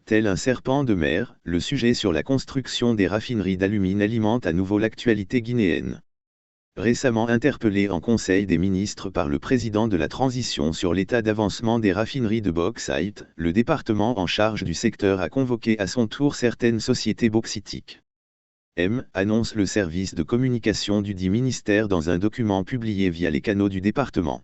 Tel un serpent de mer, le sujet sur la construction des raffineries d'alumine alimente à nouveau l'actualité guinéenne. Récemment interpellé en Conseil des ministres par le président de la transition sur l'état d'avancement des raffineries de bauxite, le département en charge du secteur a convoqué à son tour certaines sociétés bauxitiques. Annonce le service de communication du dit ministère dans un document publié via les canaux du département.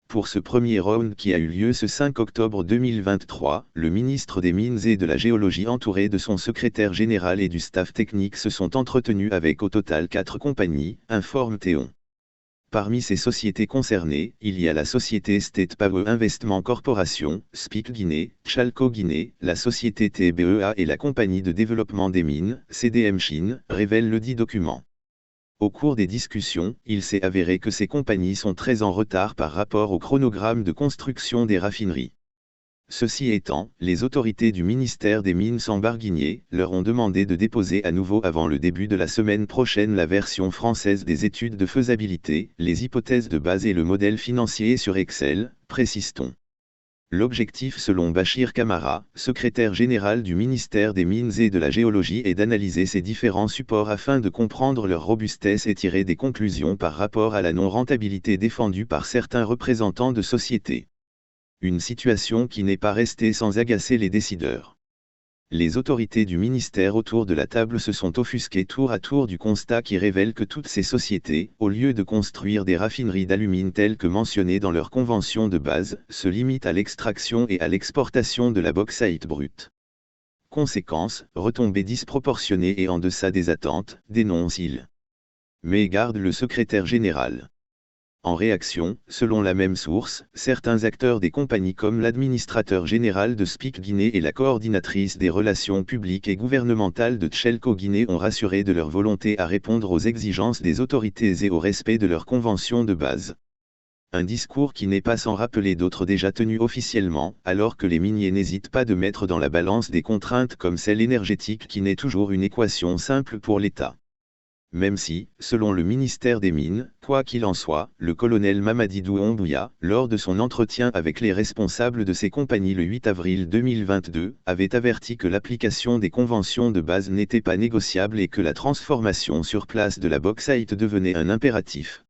Pour ce premier round qui a eu lieu ce 5 octobre 2023, le ministre des Mines et de la Géologie entouré de son secrétaire général et du staff technique se sont entretenus avec au total 4 compagnies, informe Théon. Parmi ces sociétés concernées, il y a la société State Power Investment Corporation, SPIC Guinée, Chalco Guinée, la société TBEA et la compagnie de développement des mines, CDM Chine, révèle le dit document. Au cours des discussions, il s'est avéré que ces compagnies sont très en retard par rapport au chronogramme de construction des raffineries. Ceci étant, les autorités du ministère des Mines sans barguigner, leur ont demandé de déposer à nouveau avant le début de la semaine prochaine la version française des études de faisabilité, les hypothèses de base et le modèle financier sur Excel, précise-t-on. L'objectif selon Bachir Camara, secrétaire général du ministère des Mines et de la Géologie est d'analyser ces différents supports afin de comprendre leur robustesse et tirer des conclusions par rapport à la non-rentabilité défendue par certains représentants de sociétés. Une situation qui n'est pas restée sans agacer les décideurs. Les autorités du ministère autour de la table se sont offusquées tour à tour du constat qui révèle que toutes ces sociétés, au lieu de construire des raffineries d'alumine telles que mentionnées dans leur convention de base, se limitent à l'extraction et à l'exportation de la bauxite brute. Conséquence, retombées disproportionnées et en deçà des attentes, dénonce-t-il. Mais garde le secrétaire général. En réaction, selon la même source, certains acteurs des compagnies comme l'administrateur général de SPIC Guinée et la coordinatrice des relations publiques et gouvernementales de Chalco Guinée ont rassuré de leur volonté à répondre aux exigences des autorités et au respect de leurs conventions de base. Un discours qui n'est pas sans rappeler d'autres déjà tenus officiellement, alors que les miniers n'hésitent pas de mettre dans la balance des contraintes comme celle énergétique qui n'est toujours une équation simple pour l'État. Même si, selon le ministère des Mines, quoi qu'il en soit, le colonel Mamadidou Ombouya, lors de son entretien avec les responsables de ces compagnies le 8 avril 2022, avait averti que l'application des conventions de base n'était pas négociable et que la transformation sur place de la bauxite devenait un impératif.